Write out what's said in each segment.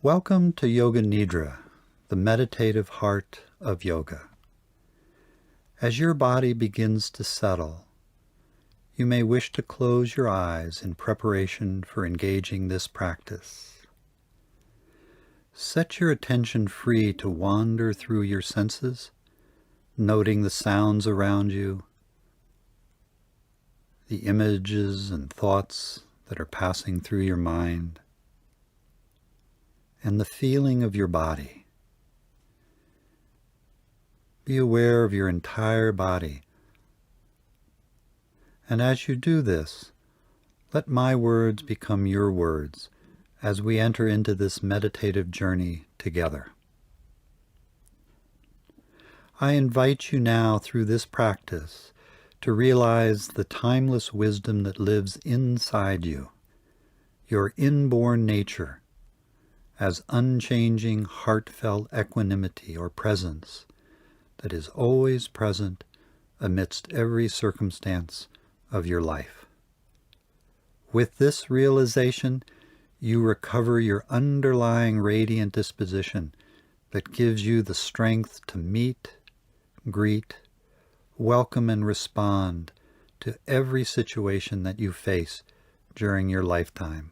Welcome to Yoga Nidra, the meditative heart of yoga. As your body begins to settle, you may wish to close your eyes in preparation for engaging this practice. Set your attention free to wander through your senses, noting the sounds around you, the images and thoughts that are passing through your mind, and the feeling of your body. Be aware of your entire body. And as you do this, let my words become your words as we enter into this meditative journey together. I invite you now through this practice to realize the timeless wisdom that lives inside you, your inborn nature, as unchanging, heartfelt equanimity or presence that is always present amidst every circumstance of your life. With this realization, you recover your underlying radiant disposition that gives you the strength to meet, greet, welcome, and respond to every situation that you face during your lifetime.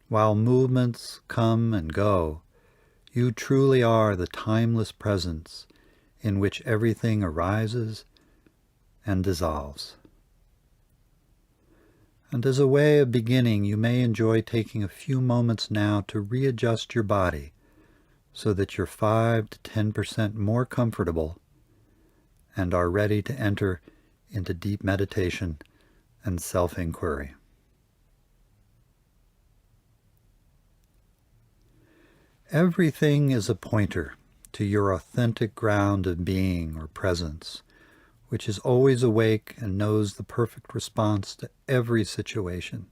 While movements come and go, you truly are the timeless presence in which everything arises and dissolves. And as a way of beginning, you may enjoy taking a few moments now to readjust your body so that you're 5 to 10% more comfortable and are ready to enter into deep meditation and self-inquiry. Everything is a pointer to your authentic ground of being or presence, which is always awake and knows the perfect response to every situation.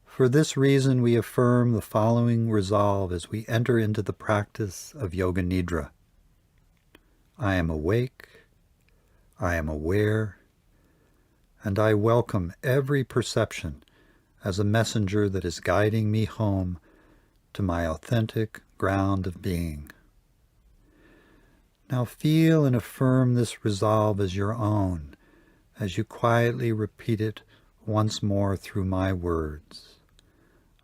For this reason, we affirm the following resolve as we enter into the practice of Yoga Nidra. I am awake, I am aware, and I welcome every perception as a messenger that is guiding me home to my authentic ground of being. Now feel and affirm this resolve as your own, as you quietly repeat it once more through my words.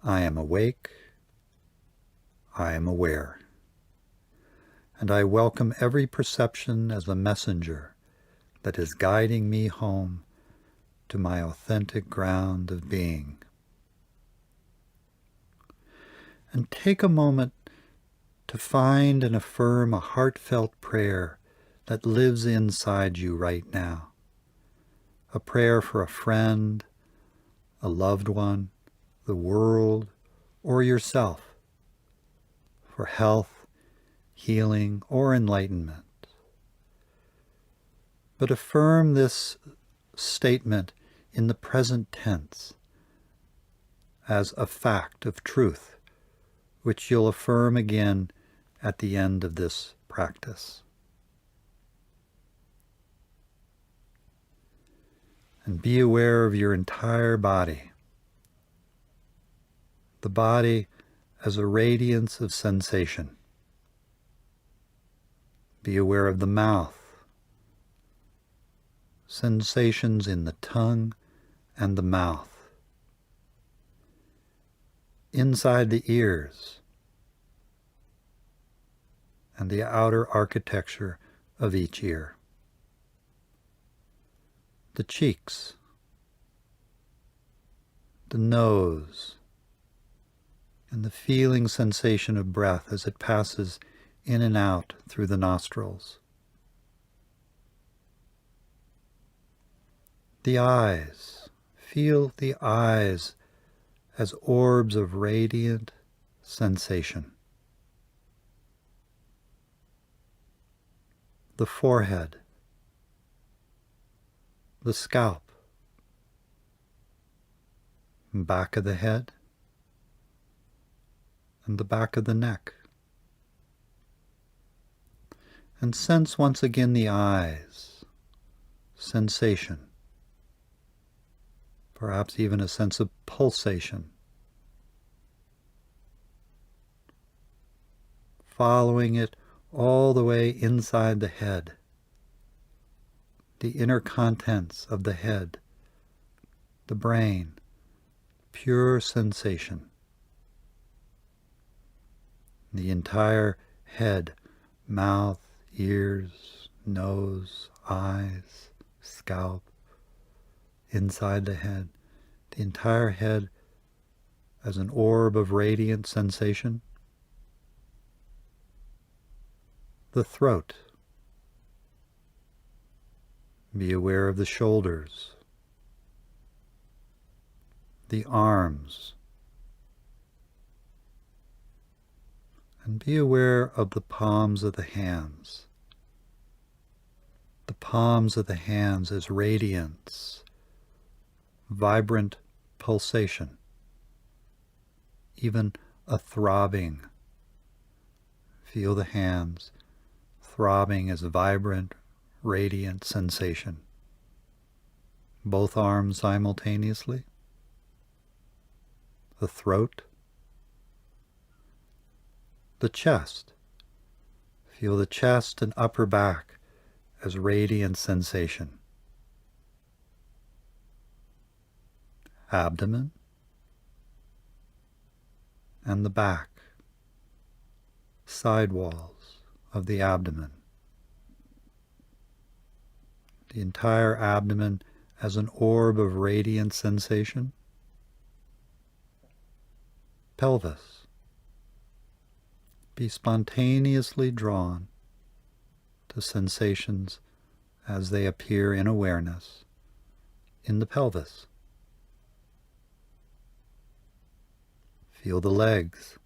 I am awake, I am aware, and I welcome every perception as a messenger that is guiding me home to my authentic ground of being. And take a moment to find and affirm a heartfelt prayer that lives inside you right now. A prayer for a friend, a loved one, the world, or yourself, for health, healing, or enlightenment. But affirm this statement in the present tense as a fact of truth, which you'll affirm again at the end of this practice. And be aware of your entire body, the body as a radiance of sensation. Be aware of the mouth, sensations in the tongue and the mouth, inside the ears, and the outer architecture of each ear. The cheeks, the nose, and the feeling sensation of breath as it passes in and out through the nostrils. The eyes, feel the eyes as orbs of radiant sensation. The forehead, the scalp, back of the head, and the back of the neck. And sense once again the eyes, sensation, perhaps even a sense of pulsation. following it all the way inside the head, the inner contents of the head, the brain, pure sensation. The entire head, mouth, ears, nose, eyes, scalp, inside the head, the entire head as an orb of radiant sensation. The throat. Be aware of the shoulders, the arms, and be aware of the palms of the hands. The palms of the hands as radiance, vibrant pulsation, even a throbbing. Feel the hands throbbing as vibrant, radiant sensation. Both arms simultaneously. The throat. The chest. Feel the chest and upper back as radiant sensation. Abdomen. And the back. Side walls of the abdomen. The entire abdomen as an orb of radiant sensation. Pelvis. Be spontaneously drawn to sensations as they appear in awareness in the pelvis. Feel the legs.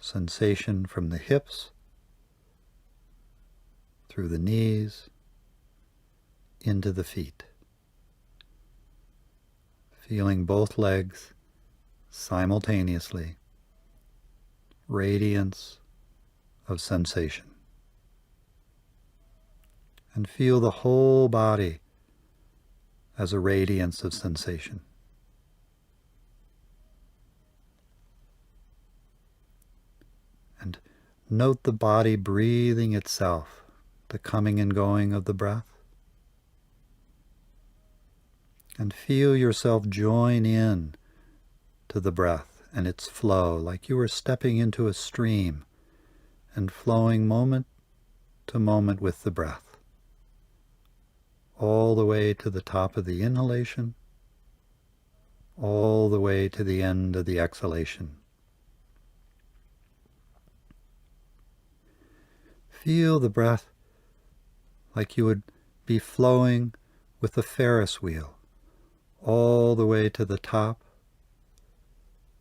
Sensation from the hips, through the knees, into the feet. Feeling both legs simultaneously, radiance of sensation. And feel the whole body as a radiance of sensation. And note the body breathing itself, the coming and going of the breath. And feel yourself join in to the breath and its flow, like you were stepping into a stream and flowing moment to moment with the breath, all the way to the top of the inhalation, all the way to the end of the exhalation. Feel the breath like you would be flowing with a Ferris wheel, all the way to the top,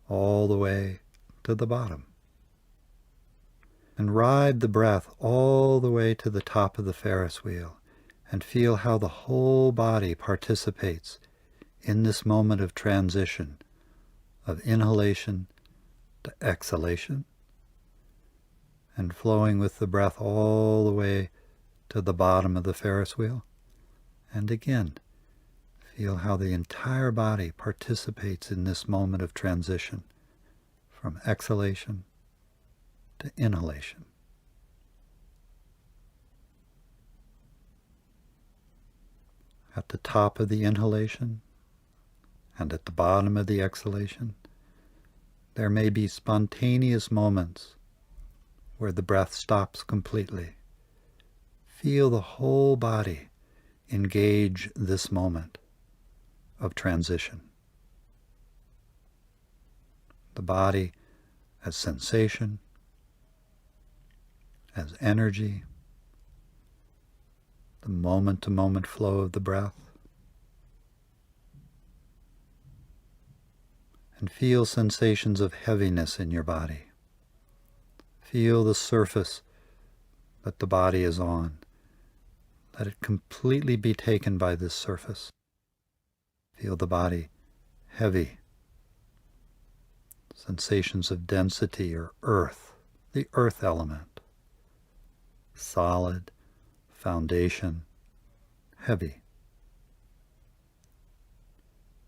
all the way to the bottom. And ride the breath all the way to the top of the Ferris wheel, and feel how the whole body participates in this moment of transition, of inhalation to exhalation, and flowing with the breath all the way to the bottom of the Ferris wheel. And again, feel how the entire body participates in this moment of transition from exhalation to inhalation. At the top of the inhalation and at the bottom of the exhalation, there may be spontaneous moments where the breath stops completely. Feel the whole body engage this moment of transition. The body as sensation, as energy, the moment-to-moment flow of the breath. And feel sensations of heaviness in your body. Feel the surface that the body is on. Let it completely be taken by this surface. Feel the body heavy. Sensations of density or earth, the earth element. Solid, foundation, heavy.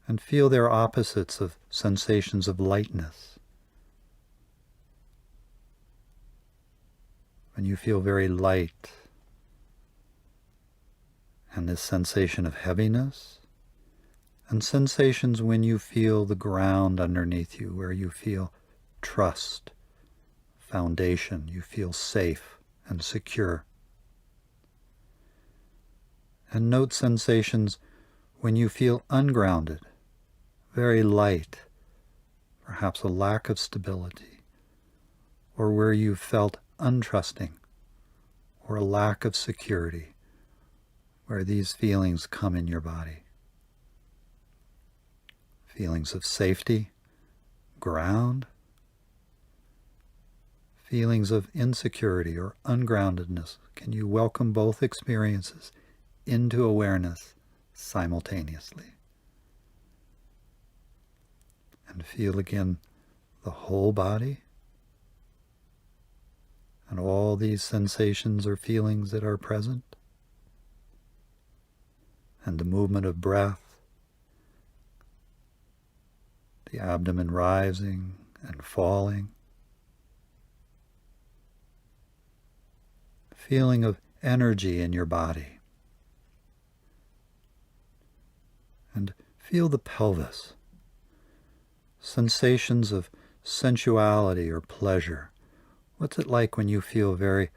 And feel their opposites of sensations of lightness, when you feel very light, and this sensation of heaviness, and sensations when you feel the ground underneath you, where you feel trust, foundation, you feel safe and secure. And note sensations when you feel ungrounded, very light, perhaps a lack of stability, or where you felt untrusting, or a lack of security, where these feelings come in your body. Feelings of safety, ground, feelings of insecurity or ungroundedness. Can you welcome both experiences into awareness simultaneously? And feel again the whole body and all these sensations or feelings that are present, and the movement of breath, the abdomen rising and falling, feeling of energy in your body, and feel the pelvis, sensations of sensuality or pleasure. What's it like when you feel very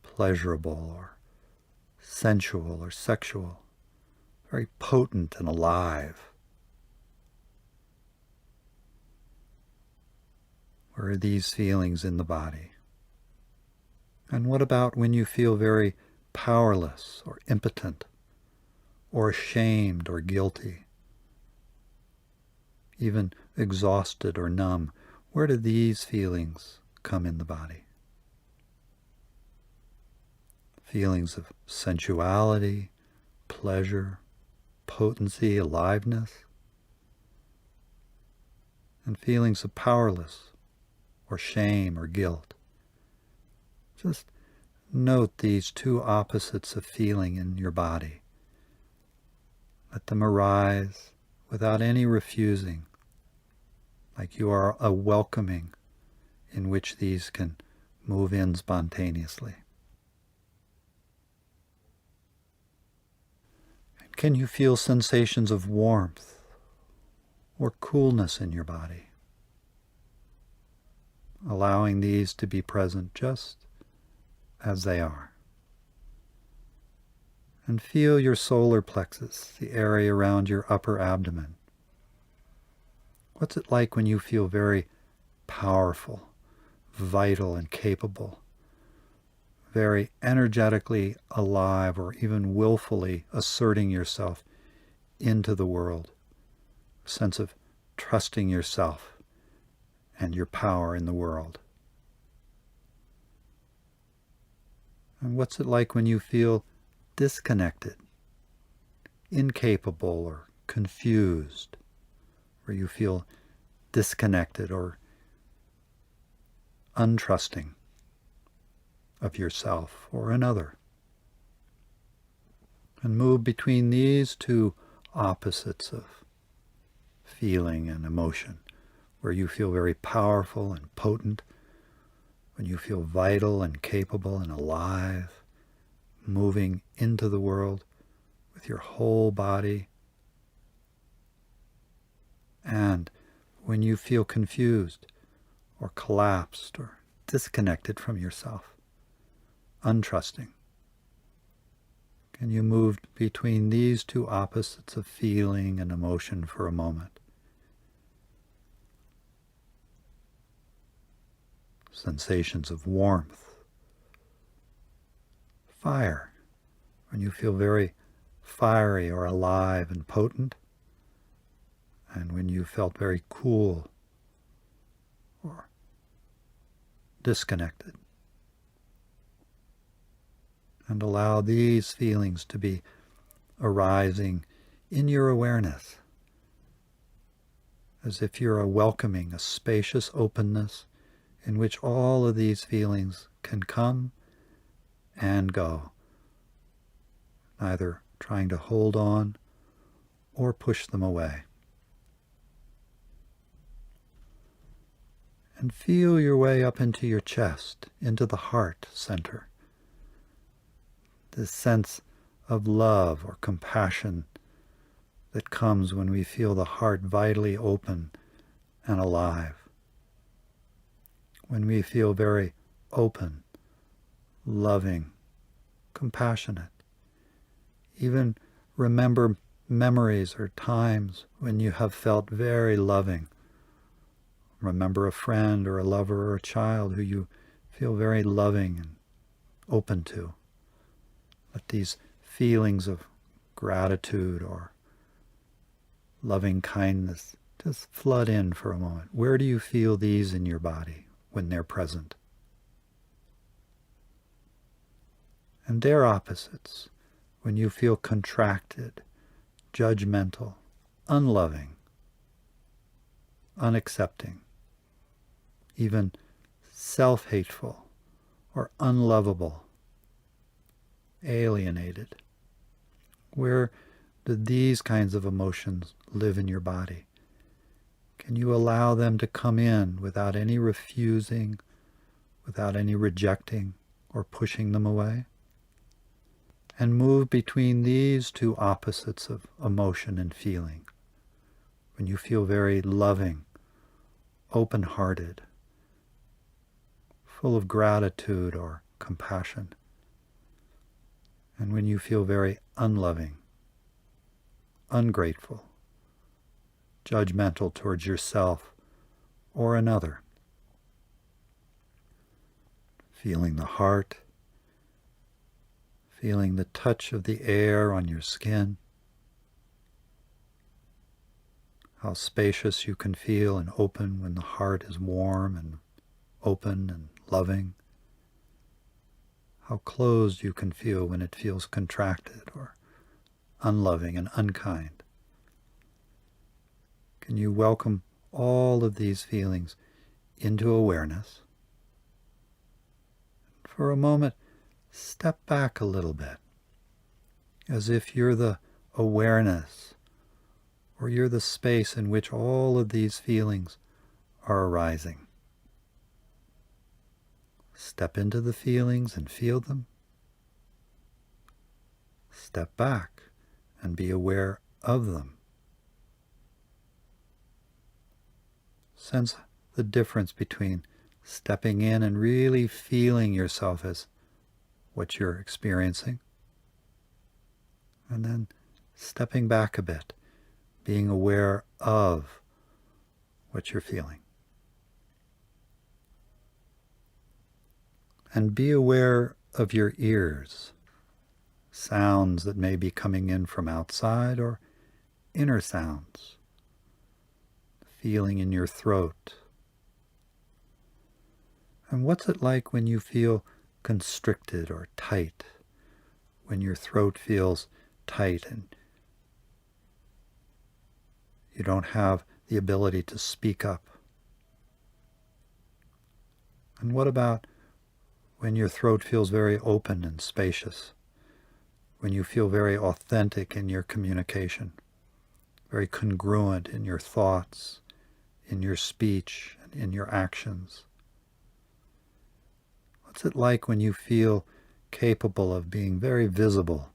pleasurable or sensual or sexual, very potent and alive? Where are these feelings in the body? And what about when you feel very powerless or impotent or ashamed or guilty, even exhausted or numb? Where do these feelings come in the body? Feelings of sensuality, pleasure, potency, aliveness, and feelings of powerless or shame or guilt. Just note these two opposites of feeling in your body. Let them arise without any refusing, like you are a welcoming in which these can move in spontaneously. And can you feel sensations of warmth or coolness in your body? Allowing these to be present just as they are. And feel your solar plexus, the area around your upper abdomen. What's it like when you feel very powerful, vital and capable, very energetically alive, or even willfully asserting yourself into the world? A sense of trusting yourself and your power in the world. And what's it like when you feel disconnected, incapable, or confused, where you feel disconnected or untrusting of yourself or another? And move between these two opposites of feeling and emotion, where you feel very powerful and potent, when you feel vital and capable and alive, moving into the world with your whole body, and when you feel confused or collapsed or disconnected from yourself, untrusting. Can you move between these two opposites of feeling and emotion for a moment? Sensations of warmth, fire, when you feel very fiery or alive and potent, and when you felt very cool or disconnected. And allow these feelings to be arising in your awareness, as if you're welcoming a spacious openness in which all of these feelings can come and go, neither trying to hold on or push them away. And feel your way up into your chest, into the heart center. This sense of love or compassion that comes when we feel the heart vitally open and alive. When we feel very open, loving, compassionate. Even remember memories or times when you have felt very loving. Remember a friend or a lover or a child who you feel very loving and open to. Let these feelings of gratitude or loving kindness just flood in for a moment. Where do you feel these in your body when they're present? And their opposites, when you feel contracted, judgmental, unloving, unaccepting, even self-hateful or unlovable, alienated. Where do these kinds of emotions live in your body? Can you allow them to come in without any refusing, without any rejecting or pushing them away? And move between these two opposites of emotion and feeling. When you feel very loving, open-hearted, full of gratitude or compassion. And when you feel very unloving, ungrateful, judgmental towards yourself or another. Feeling the heart, feeling the touch of the air on your skin, how spacious you can feel and open when the heart is warm and open and loving, how closed you can feel when it feels contracted or unloving and unkind. Can you welcome all of these feelings into awareness? For a moment, step back a little bit, as if you're the awareness, or you're the space in which all of these feelings are arising. Step into the feelings and feel them. Step back and be aware of them. Sense the difference between stepping in and really feeling yourself as what you're experiencing, and then stepping back a bit, being aware of what you're feeling. And be aware of your ears, sounds that may be coming in from outside or inner sounds, feeling in your throat. And what's it like when you feel constricted or tight, when your throat feels tight and you don't have the ability to speak up? And what about when your throat feels very open and spacious, when you feel very authentic in your communication, very congruent in your thoughts, in your speech, and in your actions? What's it like when you feel capable of being very visible,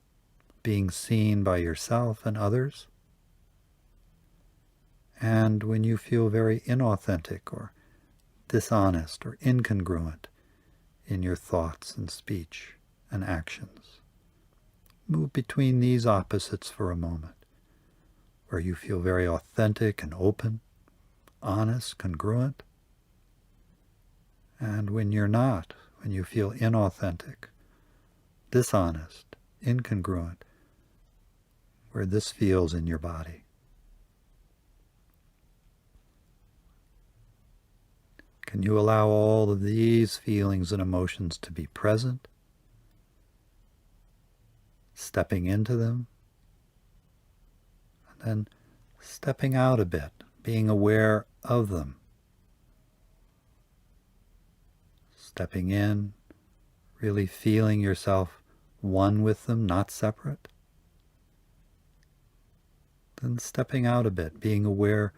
being seen by yourself and others? And when you feel very inauthentic or dishonest or incongruent in your thoughts and speech and actions? Move between these opposites for a moment, where you feel very authentic and open, honest, congruent, and when you're not, when you feel inauthentic, dishonest, incongruent, where this feels in your body. Can you allow all of these feelings and emotions to be present, stepping into them, and then stepping out a bit, being aware of them, stepping in, really feeling yourself one with them, not separate, then stepping out a bit, being aware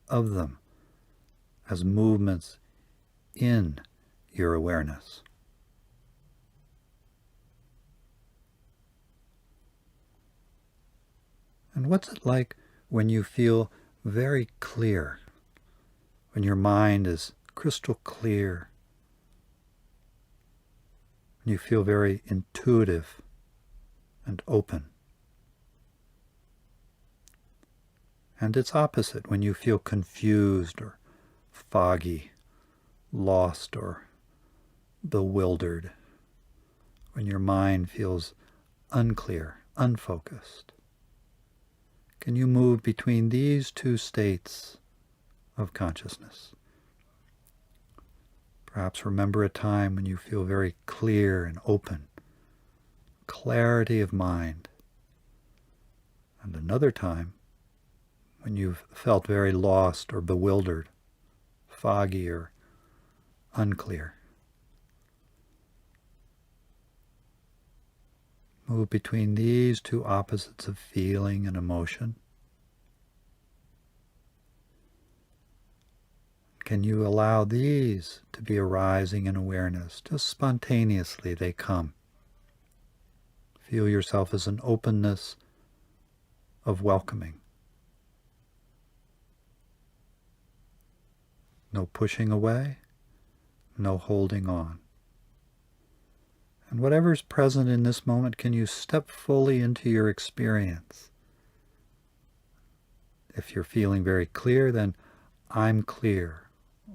of them as movements in your awareness. And what's it like when you feel very clear, when your mind is crystal clear, when you feel very intuitive and open? And its opposite when you feel confused or foggy, lost or bewildered, when your mind feels unclear, unfocused. Can you move between these two states of consciousness? Perhaps remember a time when you feel very clear and open, clarity of mind, and another time when you've felt very lost or bewildered, foggy or unclear. Move between these two opposites of feeling and emotion. Can you allow these to be arising in awareness? Just spontaneously they come. Feel yourself as an openness of welcoming. No pushing away, no holding on. And whatever's present in this moment, can you step fully into your experience? If you're feeling very clear, then I'm clear.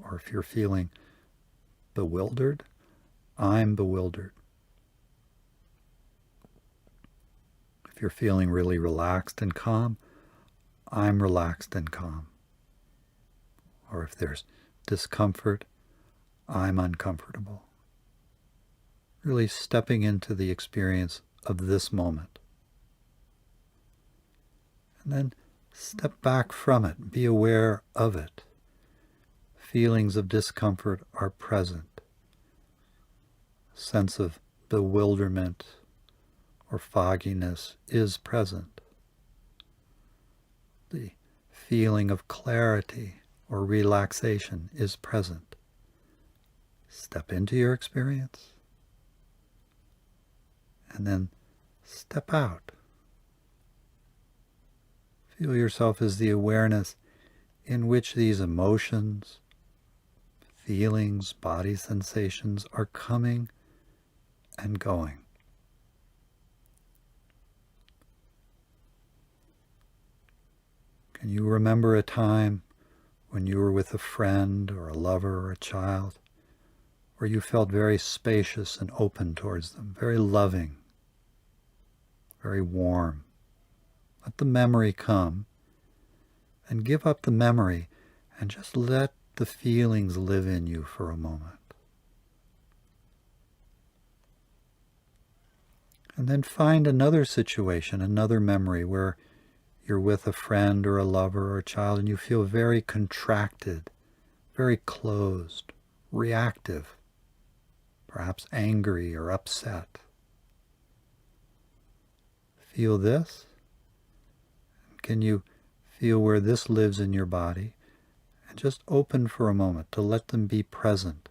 Or if you're feeling bewildered, I'm bewildered. If you're feeling really relaxed and calm, I'm relaxed and calm. Or if there's discomfort, I'm uncomfortable. Really stepping into the experience of this moment. And then step back from it. Be aware of it. Feelings of discomfort are present. Sense of bewilderment or fogginess is present. The feeling of clarity or relaxation is present. Step into your experience and then step out. Feel yourself as the awareness in which these emotions, feelings, body sensations are coming and going. Can you remember a time when you were with a friend or a lover or a child where you felt very spacious and open towards them, very loving, very warm? Let the memory come and give up the memory and just let the feelings live in you for a moment. And then find another situation, another memory where you're with a friend or a lover or a child and you feel very contracted, very closed, reactive, perhaps angry or upset. Feel this. Can you feel where this lives in your body? And just open for a moment to let them be present.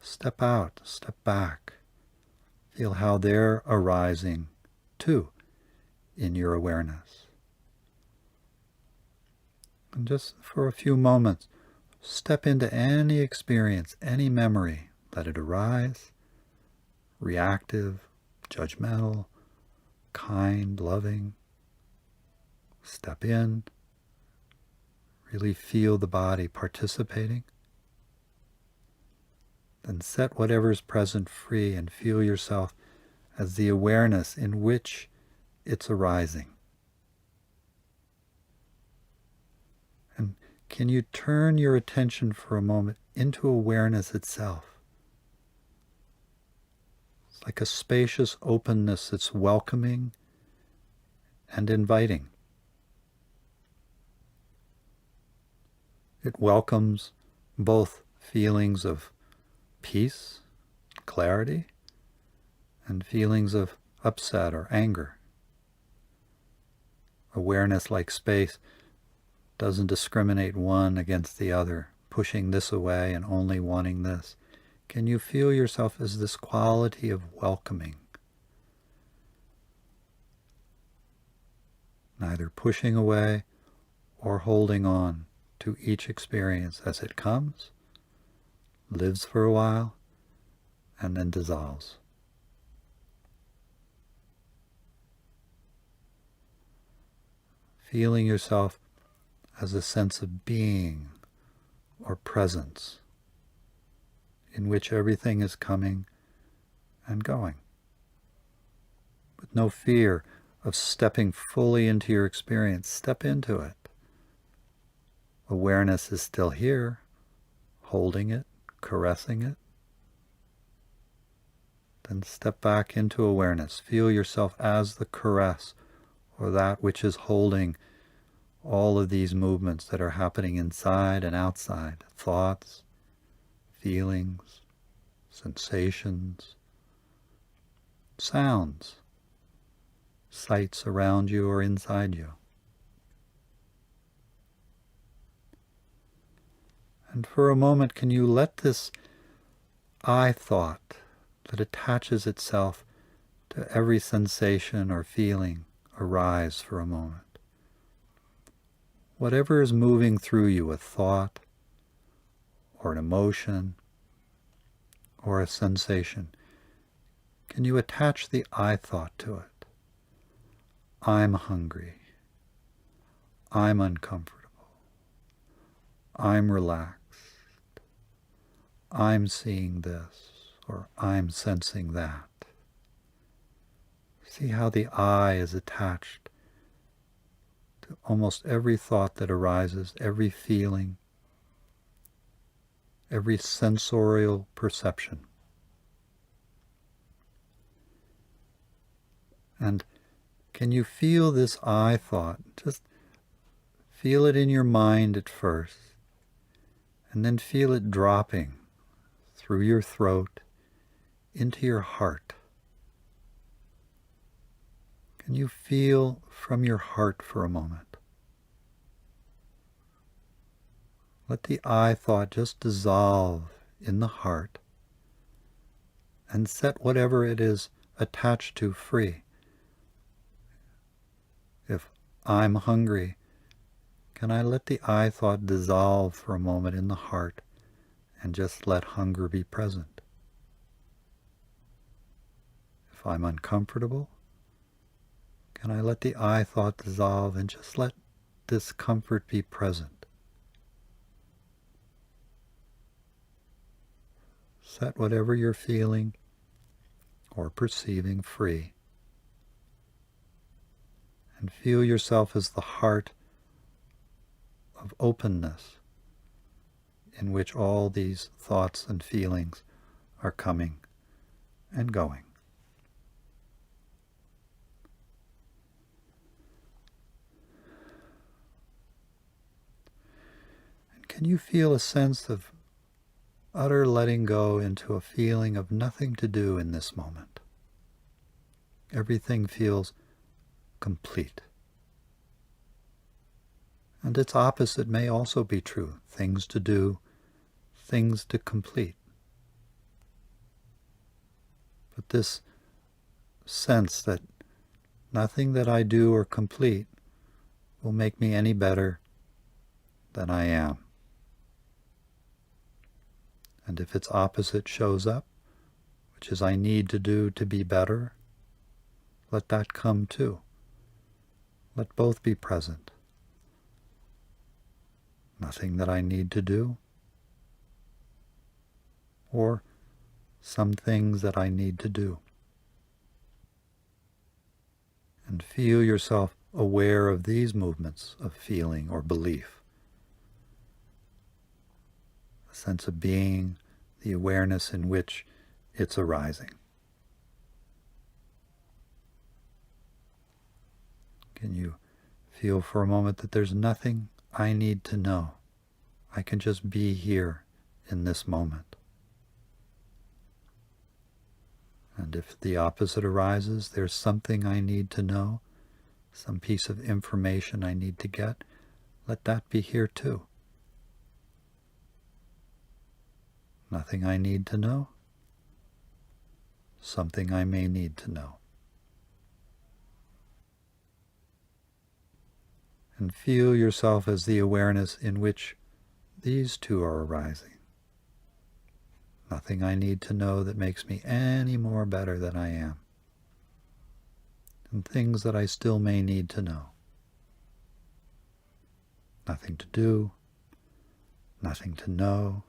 Step out, step back. Feel how they're arising too in your awareness. And just for a few moments, step into any experience, any memory. Let it arise. Reactive, judgmental, kind, loving. Step in. Really feel the body participating. Then set whatever's present free and feel yourself as the awareness in which it's arising. And can you turn your attention for a moment into awareness itself? It's like a spacious openness that's welcoming and inviting. It welcomes both feelings of peace, clarity, and feelings of upset or anger. Awareness, like space, doesn't discriminate one against the other, pushing this away and only wanting this. Can you feel yourself as this quality of welcoming? Neither pushing away or holding on to each experience as it comes, lives for a while, and then dissolves. Feeling yourself as a sense of being or presence in which everything is coming and going, with no fear of stepping fully into your experience. Step into it. Awareness is still here, holding it, caressing it. Then step back into awareness. Feel yourself as the caress, or that which is holding all of these movements that are happening inside and outside. Thoughts, feelings, sensations, sounds, sights around you or inside you. And for a moment, can you let this I thought that attaches itself to every sensation or feeling arise for a moment? Whatever is moving through you, a thought or an emotion or a sensation, can you attach the I thought to it? I'm hungry. I'm uncomfortable. I'm relaxed. I'm seeing this, or I'm sensing that. See how the I is attached to almost every thought that arises, every feeling, every sensorial perception. And can you feel this I thought? Just feel it in your mind at first, and then feel it dropping through your throat into your heart. Can you feel from your heart for a moment? Let the I thought just dissolve in the heart and set whatever it is attached to free. If I'm hungry, can I let the I thought dissolve for a moment in the heart and just let hunger be present? If I'm uncomfortable, can I let the I thought dissolve and just let discomfort be present? Set whatever you're feeling or perceiving free, and feel yourself as the heart of openness in which all these thoughts and feelings are coming and going. And can you feel a sense of utter letting go into a feeling of nothing to do in this moment? Everything feels complete. And its opposite may also be true. Things to do, things to complete. But this sense that nothing that I do or complete will make me any better than I am. And if its opposite shows up, which is I need to do to be better, let that come too. Let both be present. Nothing that I need to do, or some things that I need to do. And feel yourself aware of these movements of feeling or belief. A sense of being, the awareness in which it's arising. Can you feel for a moment that there's nothing I need to know? I can just be here in this moment. And if the opposite arises, there's something I need to know, some piece of information I need to get, let that be here too. Nothing I need to know. Something I may need to know. And feel yourself as the awareness in which these two are arising. Nothing I need to know that makes me any more better than I am. And things that I still may need to know. Nothing to do, nothing to know.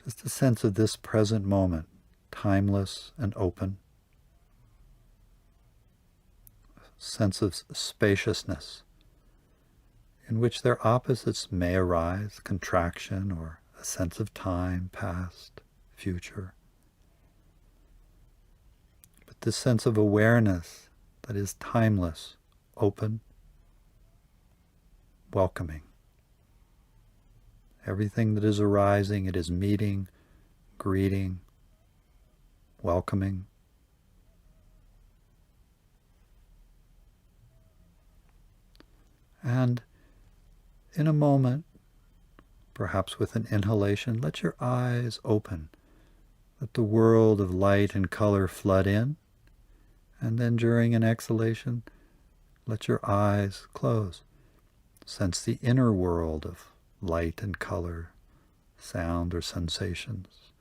Just a sense of this present moment, timeless and open. A sense of spaciousness, in which their opposites may arise, contraction or a sense of time, past, future. But this sense of awareness that is timeless, open, welcoming. Everything that is arising, it is meeting, greeting, welcoming. And in a moment, perhaps with an inhalation, let your eyes open. Let the world of light and color flood in. And then during an exhalation, let your eyes close. Sense the inner world of light and color, sound or sensations.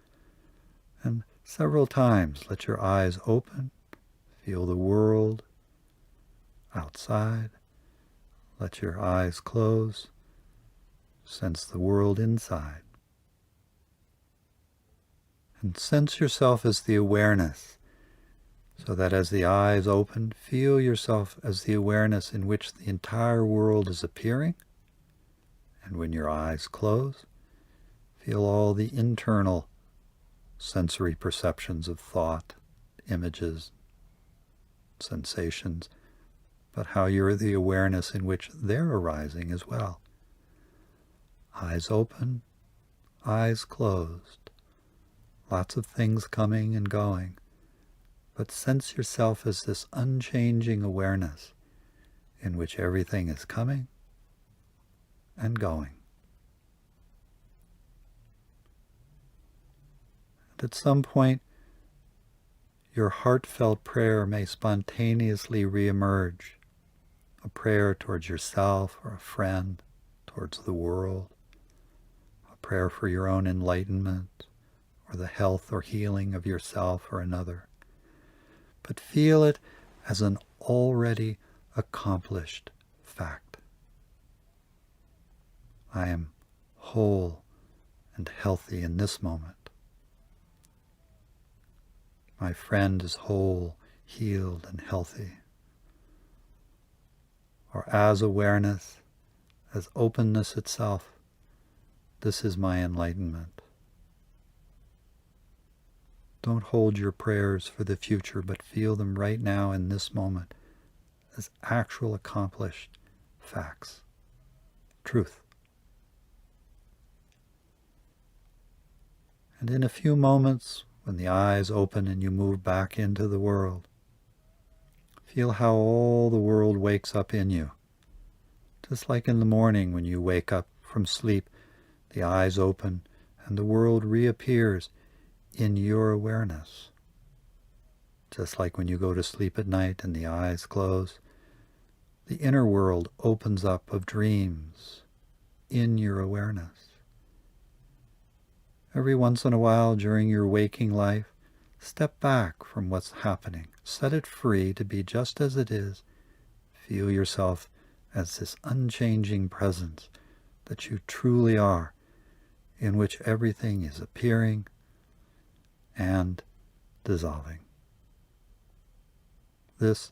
And several times let your eyes open, feel the world outside. Let your eyes close, sense the world inside. And sense yourself as the awareness, so that as the eyes open, feel yourself as the awareness in which the entire world is appearing. And when your eyes close, feel all the internal sensory perceptions of thought, images, sensations, but how you're the awareness in which they're arising as well. Eyes open, eyes closed. Lots of things coming and going, but sense yourself as this unchanging awareness in which everything is coming and going. And at some point, your heartfelt prayer may spontaneously reemerge, a prayer towards yourself or a friend, towards the world, a prayer for your own enlightenment or the health or healing of yourself or another. But feel it as an already accomplished fact. I am whole and healthy in this moment. My friend is whole, healed, and healthy. Or as awareness, as openness itself, this is my enlightenment. Don't hold your prayers for the future, but feel them right now in this moment as actual accomplished facts, truth. And in a few moments, when the eyes open and you move back into the world, feel how all the world wakes up in you. Just like in the morning when you wake up from sleep, the eyes open and the world reappears in your awareness. Just like when you go to sleep at night and the eyes close, the inner world opens up of dreams in your awareness. Every once in a while during your waking life, step back from what's happening. Set it free to be just as it is. Feel yourself as this unchanging presence that you truly are, in which everything is appearing and dissolving. This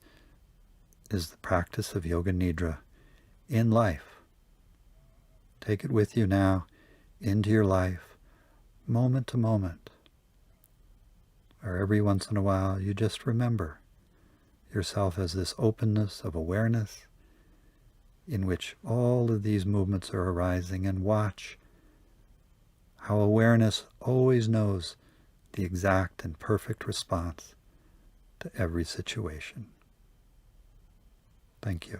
is the practice of Yoga Nidra in life. Take it with you now into your life, moment to moment, or every once in a while you just remember yourself as this openness of awareness in which all of these movements are arising, and watch how awareness always knows the exact and perfect response to every situation. Thank you.